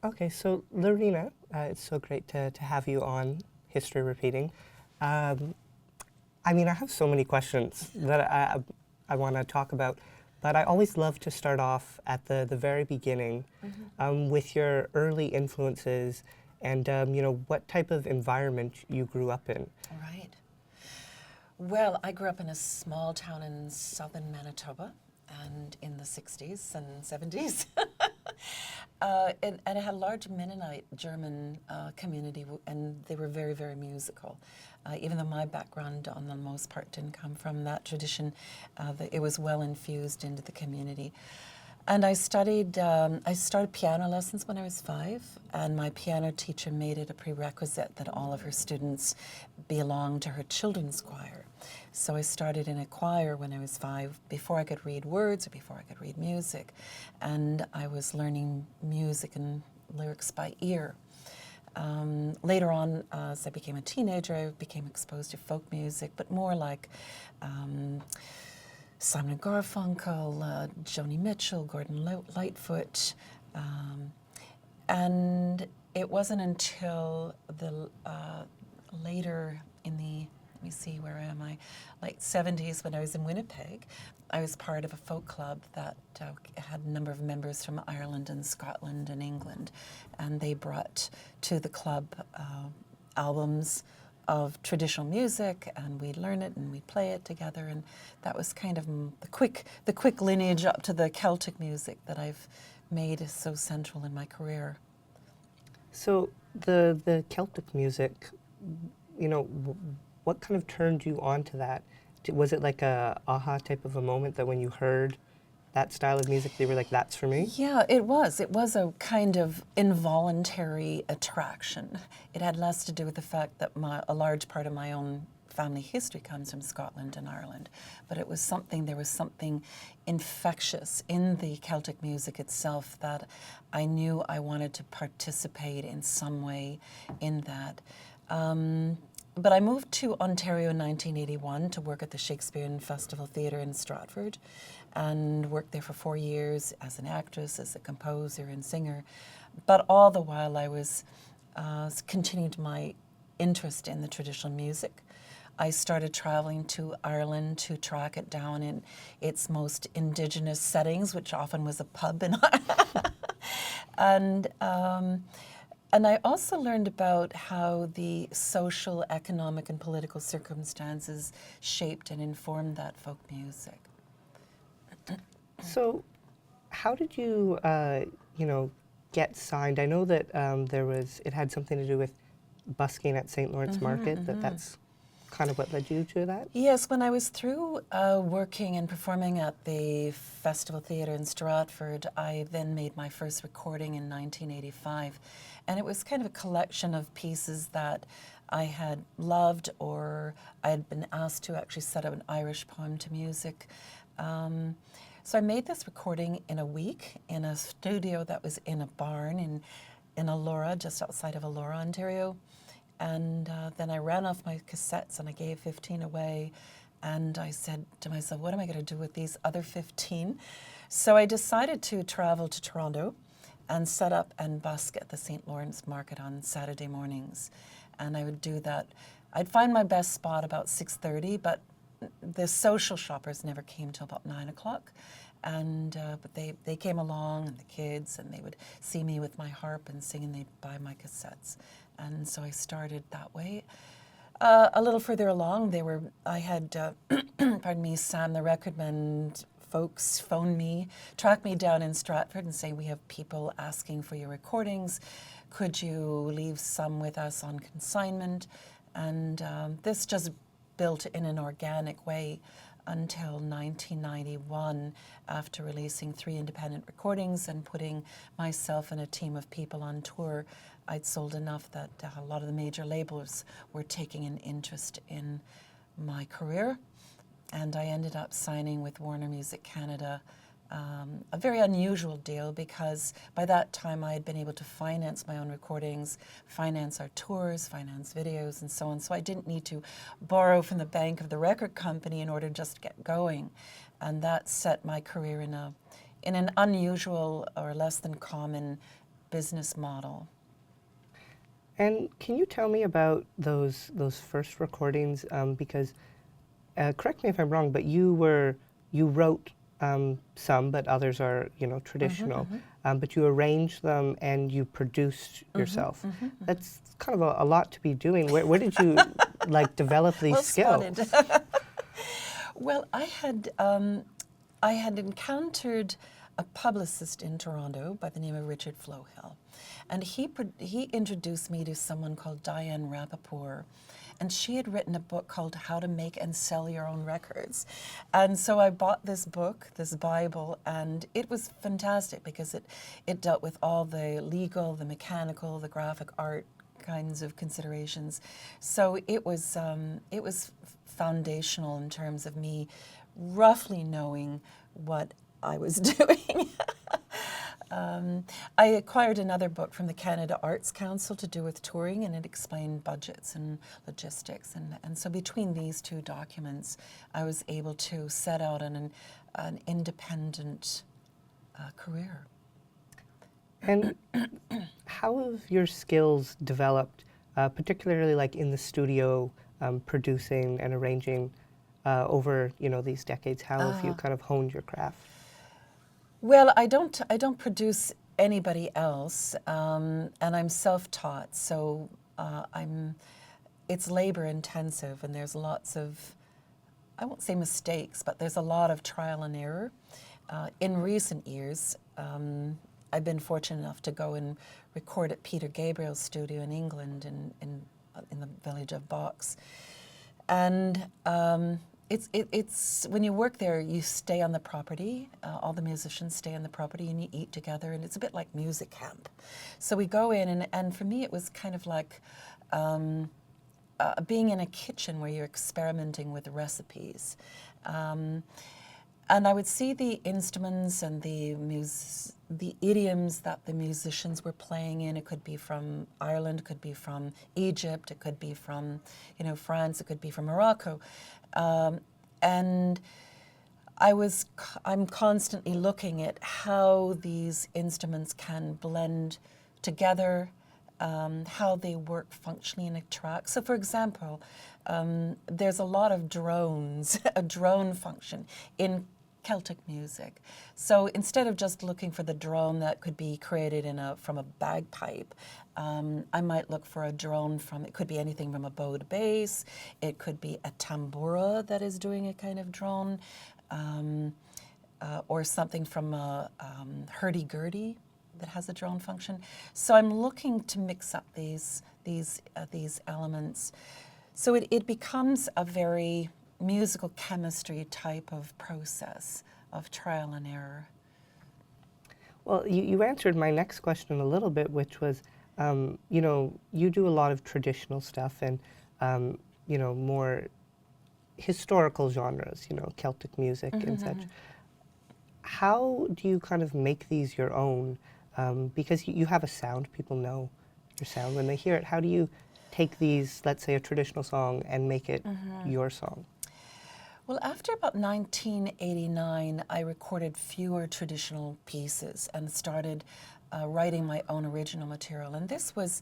Okay, so Loreena, it's so great to have you on History Repeating. Um, I mean, I have so many questions that I want to talk about, but I always love to start off at the very beginning with your early influences and, what type of environment you grew up in. Right. Well, I grew up in a small town in southern Manitoba and in the 60s and 70s. And it had a large Mennonite German community, and they were very, very musical. Even though my background, on the most part, didn't come from that tradition, it was well infused into the community. And I started piano lessons when I was 5, and my piano teacher made it a prerequisite that all of her students belong to her children's choir. So I started in a choir when I was 5, before I could read words or before I could read music. And I was learning music and lyrics by ear. Later on, as I became a teenager, I became exposed to folk music, but more like Simon and Garfunkel, Joni Mitchell, Gordon Lightfoot, and it wasn't until the later in the, let me see, where am I, like 70s, when I was in Winnipeg, I was part of a folk club that had a number of members from Ireland and Scotland and England, and they brought to the club albums of traditional music, and we'd learn it and we'd play it together, and that was kind of the quick lineage up to the Celtic music that I've made so central in my career. So the Celtic music, what kind of turned you on to that? Was it like a aha type of a moment that when you heard that style of music, they were like, that's for me? Yeah, it was. It was a kind of involuntary attraction. It had less to do with the fact that a large part of my own family history comes from Scotland and Ireland, but it was there was something infectious in the Celtic music itself that I knew I wanted to participate in some way in that. But I moved to Ontario in 1981 to work at the Shakespeare Festival Theatre in Stratford, and worked there for 4 years as an actress, as a composer and singer. But all the while I was continued my interest in the traditional music. I started traveling to Ireland to track it down in its most indigenous settings, which often was a pub in and I also learned about how the social, economic, and political circumstances shaped and informed that folk music. So how did you, get signed? I know that it had something to do with busking at St. Lawrence Market, that's kind of what led you to that? Yes, when I was through working and performing at the Festival Theatre in Stratford, I then made my first recording in 1985. And it was kind of a collection of pieces that I had loved, or I had been asked to actually set up an Irish poem to music. So I made this recording in a week in a studio that was in a barn in Elora, just outside of Elora, Ontario. And then I ran off my cassettes and I gave 15 away. And I said to myself, what am I going to do with these other 15? So I decided to travel to Toronto and set up and busk at the St. Lawrence Market on Saturday mornings. And I would do that. I'd find my best spot about 6:30, but the social shoppers never came till about 9 o'clock. And but they came along, and the kids, and they would see me with my harp and sing, and they'd buy my cassettes. And so I started that way. A little further along, I had, pardon me, Sam, the recordman, folks phone me, track me down in Stratford and say, we have people asking for your recordings. Could you leave some with us on consignment? And this just built in an organic way until 1991, after releasing 3 independent recordings and putting myself and a team of people on tour. I'd sold enough that a lot of the major labels were taking an interest in my career. And I ended up signing with Warner Music Canada, a very unusual deal, because by that time I had been able to finance my own recordings, finance our tours, finance videos, and so on. So I didn't need to borrow from the bank of the record company in order to just get going. And that set my career in an unusual or less than common business model. And can you tell me about those first recordings? Because correct me if I'm wrong, but you wrote some, but others are traditional. But you arranged them and you produced yourself. That's kind of a lot to be doing. Where did you like develop these Well skills? spotted. Well, I had encountered a publicist in Toronto by the name of Richard Flohill, and he introduced me to someone called Diane Rappaport, and she had written a book called How to Make and Sell Your Own Records. And so I bought this book, this Bible, and it was fantastic because it dealt with all the legal, the mechanical, the graphic art kinds of considerations. So it was foundational in terms of me roughly knowing what I was doing. I acquired another book from the Canada Arts Council to do with touring, and it explained budgets and logistics. And so between these two documents, I was able to set out on an independent career. And how have your skills developed, particularly like in the studio, producing and arranging over these decades? How have you kind of honed your craft? Well, I don't produce anybody else, and I'm self-taught, so it's labor intensive, and there's lots of, I won't say mistakes, but there's a lot of trial and error. In recent years, I've been fortunate enough to go and record at Peter Gabriel's studio in England, in the village of Box, and it's when you work there, you stay on the property. All the musicians stay on the property, and you eat together, and it's a bit like music camp. So we go in, and for me, it was kind of like being in a kitchen where you're experimenting with recipes. And I would see the instruments and the idioms that the musicians were playing in. It could be from Ireland, it could be from Egypt, it could be from France, it could be from Morocco. And I'm constantly looking at how these instruments can blend together, how they work functionally in a track. So for example, there's a lot of drones, a drone function in Celtic music. So instead of just looking for the drone that could be created from a bagpipe, I might look for a drone it could be anything from a bowed bass, it could be a tambura that is doing a kind of drone, or something from a hurdy-gurdy that has a drone function. So I'm looking to mix up these elements. So it becomes a very musical chemistry type of process of trial and error. Well, you answered my next question a little bit, which was, you do a lot of traditional stuff and, more historical genres, Celtic music and such. How do you kind of make these your own? Because you have a sound, people know your sound when they hear it. How do you take these, let's say a traditional song, and make it your song? Well, after about 1989, I recorded fewer traditional pieces and started writing my own original material. And it was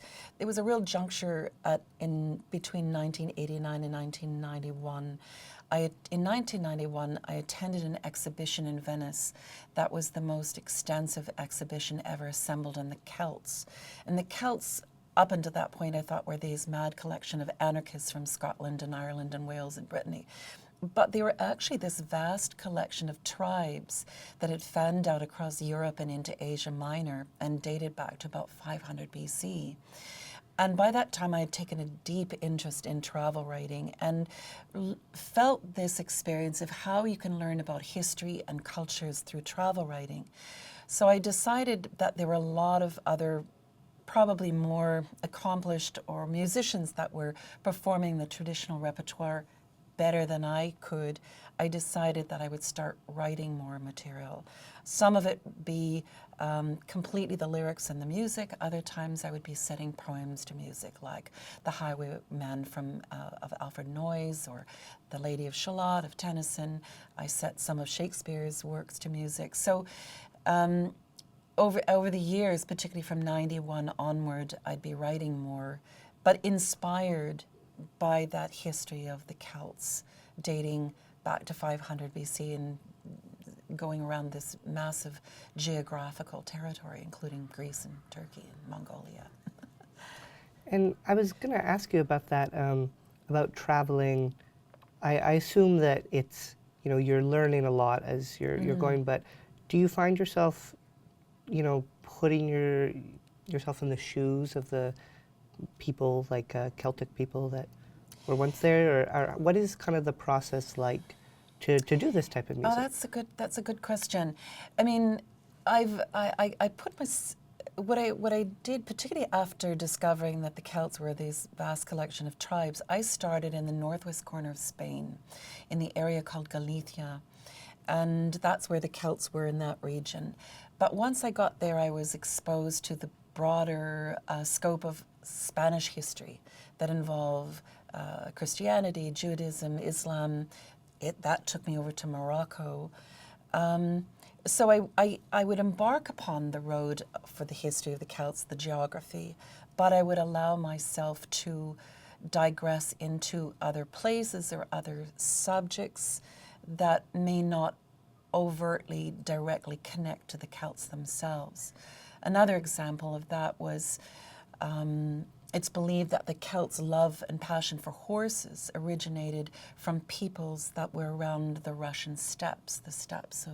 a real juncture in between 1989 and 1991. In 1991, I attended an exhibition in Venice that was the most extensive exhibition ever assembled on the Celts. And the Celts, up until that point, I thought were these mad collection of anarchists from Scotland and Ireland and Wales and Brittany. But they were actually this vast collection of tribes that had fanned out across Europe and into Asia Minor and dated back to about 500 BC. And by that time, I had taken a deep interest in travel writing and felt this experience of how you can learn about history and cultures through travel writing. So I decided that there were a lot of other probably more accomplished or musicians that were performing the traditional repertoire better than I could. I decided that I would start writing more material. Some of it be completely the lyrics and the music. Other times I would be setting poems to music, like The Highwayman of Alfred Noyes or The Lady of Shalott of Tennyson. I set some of Shakespeare's works to music. So over the years, particularly from 91 onward, I'd be writing more, but inspired by that history of the Celts, dating back to 500 BC and going around this massive geographical territory, including Greece and Turkey and Mongolia. And I was going to ask you about that, about traveling. I assume that it's, you know, you're learning a lot as you're going, but do you find yourself, you know, putting yourself in the shoes of the people, like Celtic people that were once there, or what is kind of the process like to do this type of music? Oh, that's a good question. I mean, I put what I did, particularly after discovering that the Celts were this vast collection of tribes, I started in the northwest corner of Spain, in the area called Galicia, and that's where the Celts were in that region. But once I got there, I was exposed to the broader scope of Spanish history that involve Christianity, Judaism, Islam. That took me over to Morocco. So I would embark upon the road for the history of the Celts, the geography, but I would allow myself to digress into other places or other subjects that may not overtly, directly connect to the Celts themselves. Another example of that was it's believed that the Celts' love and passion for horses originated from peoples that were around the Russian steppes, the steppes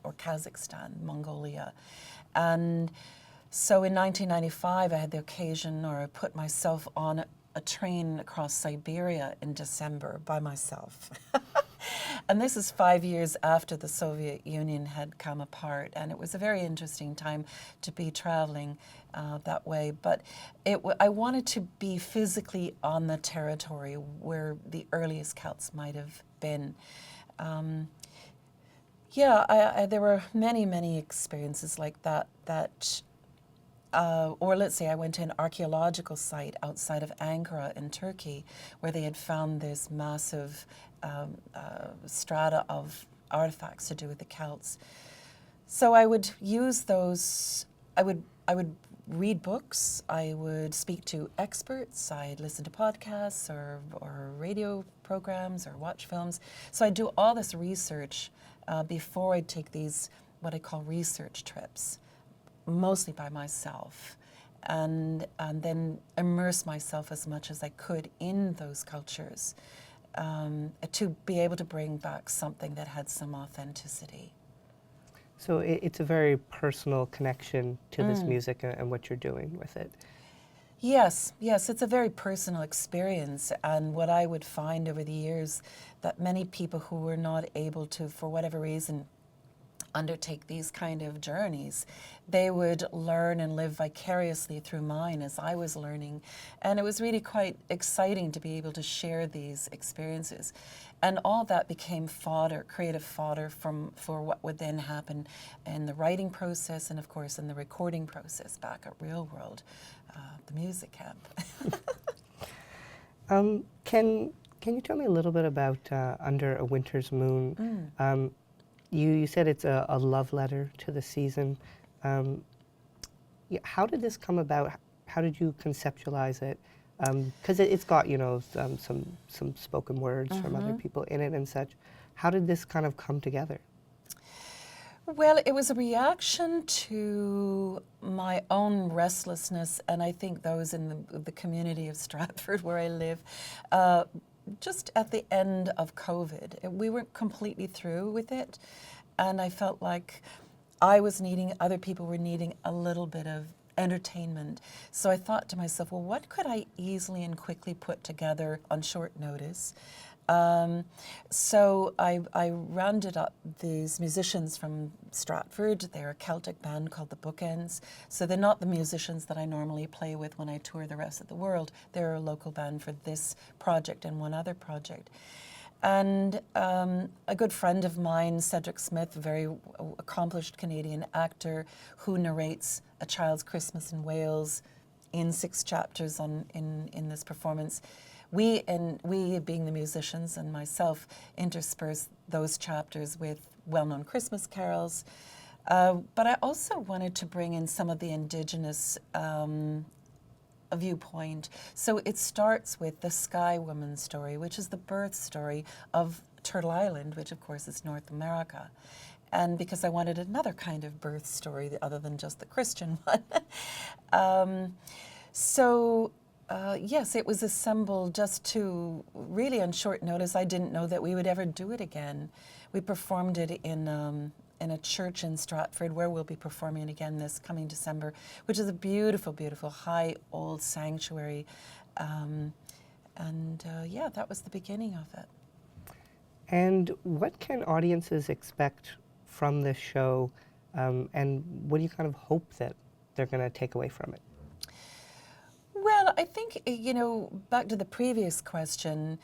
or Kazakhstan, Mongolia. And so in 1995, I had the occasion, or I put myself on a train across Siberia in December by myself. And this is 5 years after the Soviet Union had come apart, and it was a very interesting time to be traveling that way. But I wanted to be physically on the territory where the earliest Celts might have been. There were many experiences like that. Or let's say I went to an archaeological site outside of Ankara in Turkey, where they had found this massive strata of artifacts to do with the Celts. So I would use those. I would read books. I would speak to experts. I'd listen to podcasts or radio programs or watch films. So I'd do all this research before I'd take these what I call research trips, mostly by myself, and then immerse myself as much as I could in those cultures to be able to bring back something that had some authenticity. So it's a very personal connection to this music and what you're doing with it. Yes, it's a very personal experience, and what I would find over the years that many people who were not able to, for whatever reason, undertake these kind of journeys, they would learn and live vicariously through mine as I was learning. And it was really quite exciting to be able to share these experiences. And all that became fodder, creative fodder for what would then happen in the writing process and, of course, in the recording process back at Real World, the music camp. Can you tell me a little bit about Under a Winter's Moon? You said it's a love letter to the season. How did this come about? How did you conceptualize it? Because it's got, you know, some spoken words from other people in it and such. How did this kind of come together? Well, it was a reaction to my own restlessness, and I think those in the community of Stratford where I live. Just at the end of COVID, we weren't completely through with it, and I felt like I was needing, other people were needing a little bit of entertainment. So I thought to myself, well, what could I easily and quickly put together on short notice? So I rounded up these musicians from Stratford. They're a Celtic band called the Bookends. So they're not the musicians that I normally play with when I tour the rest of the world. They're a local band for this project and one other project. And a good friend of mine, Cedric Smith, a very accomplished Canadian actor who narrates A Child's Christmas in Wales in 6 chapters in this performance. We being the musicians and myself, intersperse those chapters with well-known Christmas carols. But I also wanted to bring in some of the indigenous viewpoint. So it starts with the Sky Woman story, which is the birth story of Turtle Island, which of course is North America. And because I wanted another kind of birth story other than just the Christian one. Yes, it was assembled just to, really on short notice. I didn't know that we would ever do it again. We performed it in a church in Stratford, where we'll be performing it again this coming December, which is a beautiful, beautiful, high old sanctuary. Yeah, that was the beginning of it. And what can audiences expect from this show, and what do you kind of hope that they're going to take away from it? Well, I think, back to the previous question,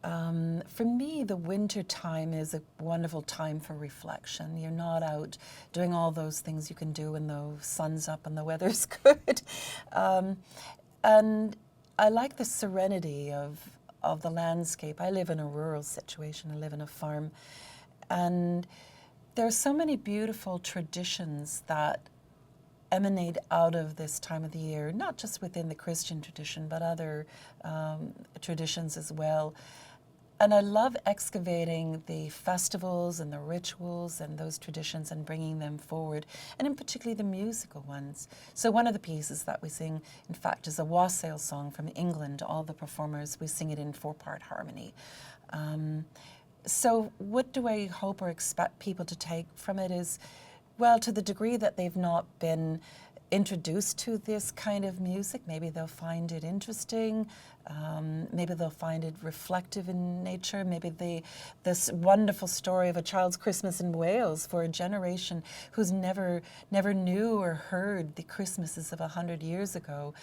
for me, the winter time is a wonderful time for reflection. You're not out doing all those things you can do when the sun's up and the weather's good. And I like the serenity of the landscape. I live in a rural situation. I live in a farm. And there are so many beautiful traditions that emanate out of this time of the year, not just within the Christian tradition, but other traditions as well. And I love excavating the festivals and the rituals and those traditions and bringing them forward, and in particular the musical ones. So one of the pieces that we sing, in fact, is a wassail song from England. All the performers, we sing it in 4-part harmony. So what do I hope or expect people to take from it is, well, to the degree that they've not been introduced to this kind of music, maybe they'll find it interesting, maybe they'll find it reflective in nature, maybe this wonderful story of a child's Christmas in Wales for a generation who's never knew or heard the Christmases of 100 years ago.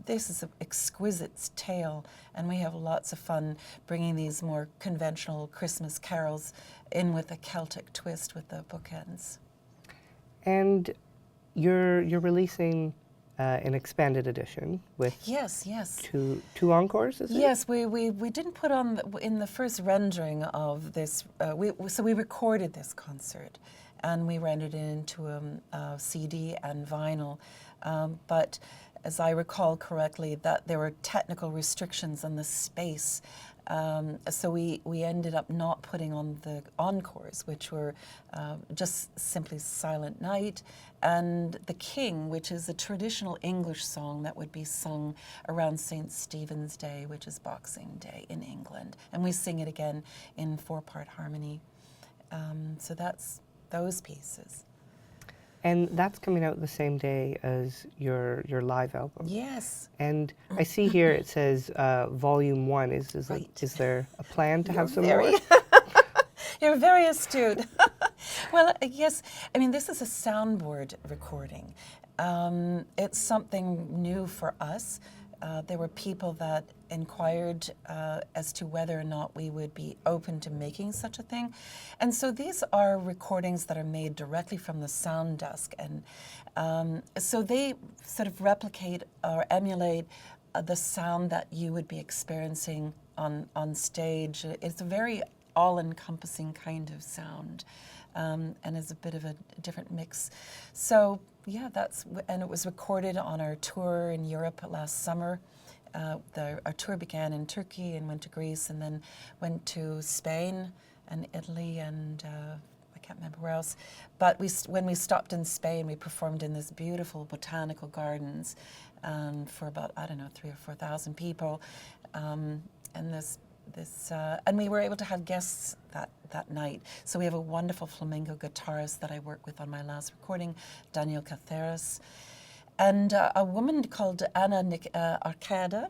This is an exquisite tale, and we have lots of fun bringing these more conventional Christmas carols in with a Celtic twist with the bookends. And you're releasing an expanded edition with yes two encores, is it? Yes, we didn't put on in the first rendering of this. So we recorded this concert, and we rendered it into a CD and vinyl. But as I recall correctly, that there were technical restrictions on the space. So we ended up not putting on the encores, which were just simply Silent Night, and The King, which is a traditional English song that would be sung around St. Stephen's Day, which is Boxing Day in England. And we sing it again in 4-part harmony. So that's those pieces. And that's coming out the same day as your live album. Yes. And I see here it says Volume 1. Right. Is there a plan to have some more? You're very astute. Well, yes. I mean, this is a soundboard recording. It's something new for us. There were people that inquired as to whether or not we would be open to making such a thing. And so these are recordings that are made directly from the sound desk. And so they sort of replicate or emulate the sound that you would be experiencing on stage. It's a very all-encompassing kind of sound, and is a bit of a different mix. So yeah, and it was recorded on our tour in Europe last summer. Our tour began in Turkey and went to Greece, and then went to Spain and Italy, and I can't remember where else. But when we stopped in Spain, we performed in this beautiful botanical gardens for about, 3,000 or 4,000 people, and and we were able to have guests that night. So we have a wonderful flamenco guitarist that I work with on my last recording, Daniel Caceres, and a woman called Anna Arcada,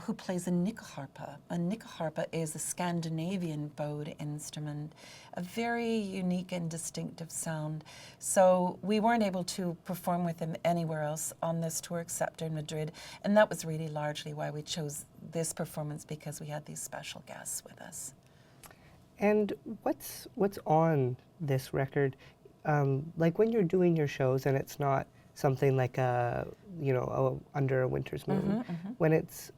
who plays a nyckelharpa. A nyckelharpa is a Scandinavian bowed instrument, a very unique and distinctive sound. So we weren't able to perform with him anywhere else on this tour except in Madrid, and that was really largely why we chose this performance, because we had these special guests with us. And what's on this record? Like when you're doing your shows and it's not something like Under a Winter's Moon, when it's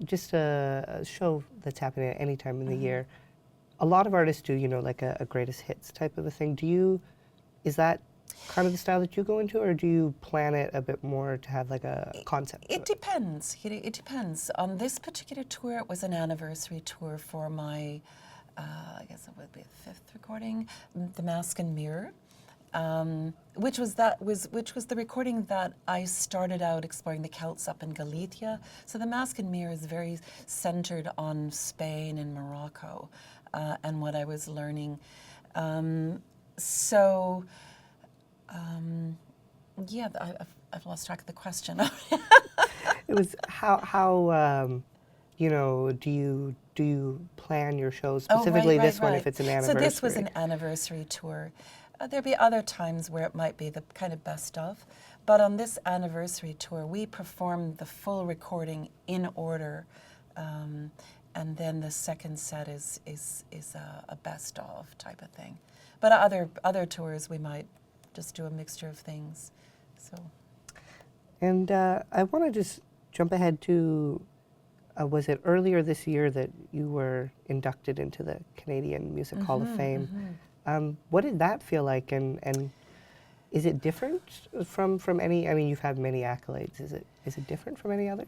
just a show that's happening at any time in the year, a lot of artists do, like a greatest hits type of a thing. Is that kind of the style that you go into, or do you plan it a bit more to have like a concept? It depends. It depends. On this particular tour, it was an anniversary tour for my, I guess it would be the 5th recording, The Mask and Mirror, which was the recording that I started out exploring the Celts up in Galicia. So The Mask and Mirror is very centered on Spain and Morocco, and what I was learning. Yeah, I've lost track of the question. It was how you know, do you plan your shows, specifically this one, if it's an anniversary? So this was an anniversary tour. There'd be other times where it might be the kind of best of, but on this anniversary tour, we performed the full recording in order, and then the second set is a best of type of thing. But other tours, we might just do a mixture of things. So. And I want to just jump ahead to, was it earlier this year that you were inducted into the Canadian Music Hall of Fame? What did that feel like, and is it different from any? I mean, you've had many accolades. Is it different from any others?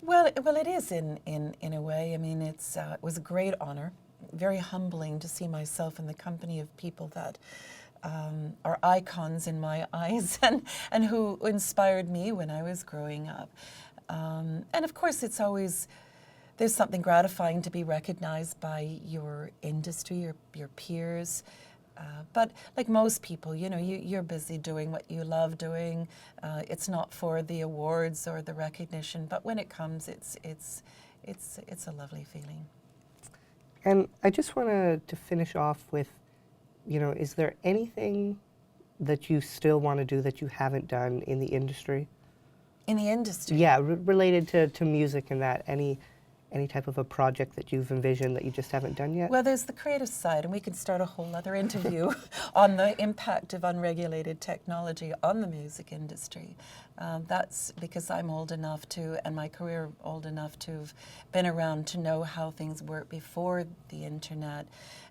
Well, it is in a way. I mean, it was a great honor, very humbling to see myself in the company of people that are icons in my eyes and who inspired me when I was growing up. And of course, there's something gratifying to be recognized by your industry, your peers. But like most people, you know, you're busy doing what you love doing. It's not for the awards or the recognition, but when it comes, it's a lovely feeling. And I just wanted to finish off with, you know, is there anything that you still want to do that you haven't done in the industry? In the industry? Yeah, related to music and that, any type of a project that you've envisioned that you just haven't done yet? Well, there's the creative side, and we can start a whole other interview on the impact of unregulated technology on the music industry. That's because I'm old enough to, and my career old enough to have been around to know how things worked before the internet.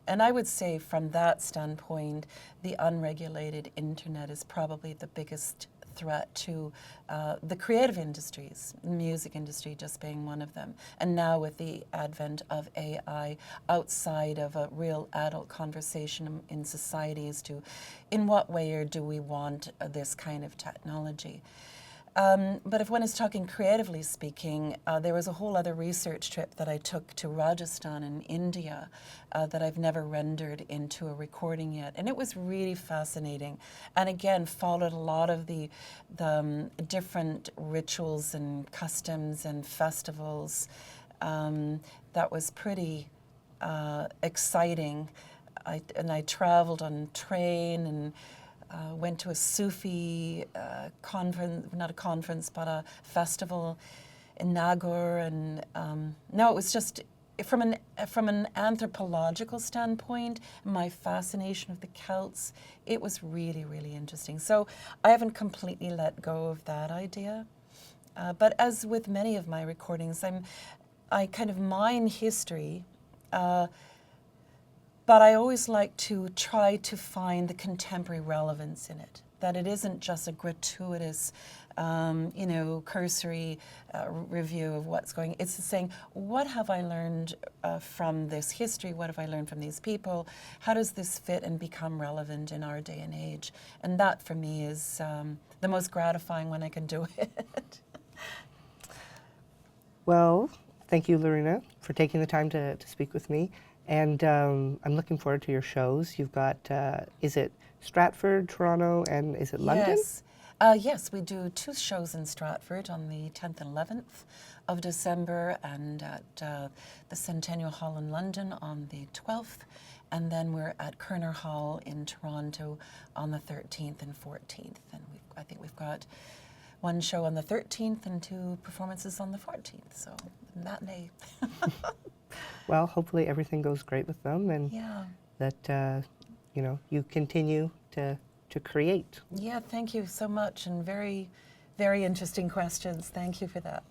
And I would say from that standpoint, the unregulated internet is probably the biggest threat to the creative industries, music industry just being one of them. And now with the advent of AI outside of a real adult conversation in society as to in what way or do we want this kind of technology. But if one is talking creatively speaking, there was a whole other research trip that I took to Rajasthan in India that I've never rendered into a recording yet. And it was really fascinating. And again, followed a lot of the different rituals and customs and festivals. That was pretty exciting. I traveled on train and went to a Sufi conference, not a conference, but a festival in Nagore, and no, it was just from an anthropological standpoint, my fascination with the Celts, it was really, really interesting. So I haven't completely let go of that idea, but as with many of my recordings, I kind of mine history. But I always like to try to find the contemporary relevance in it, that it isn't just a gratuitous, cursory review of what's going on. It's saying, what have I learned from this history? What have I learned from these people? How does this fit and become relevant in our day and age? And that, for me, is the most gratifying when I can do it. Well, thank you, Loreena, for taking the time to speak with me. And I'm looking forward to your shows. You've got, is it Stratford, Toronto, and is it London? Yes. Yes, we do 2 shows in Stratford on the 10th and 11th of December, and at the Centennial Hall in London on the 12th. And then we're at Koerner Hall in Toronto on the 13th and 14th. And I think we've got 1 show on the 13th and 2 performances on the 14th. So matinee. Well, hopefully everything goes great with them, and that you continue to create. Yeah, thank you so much, and very, very interesting questions. Thank you for that.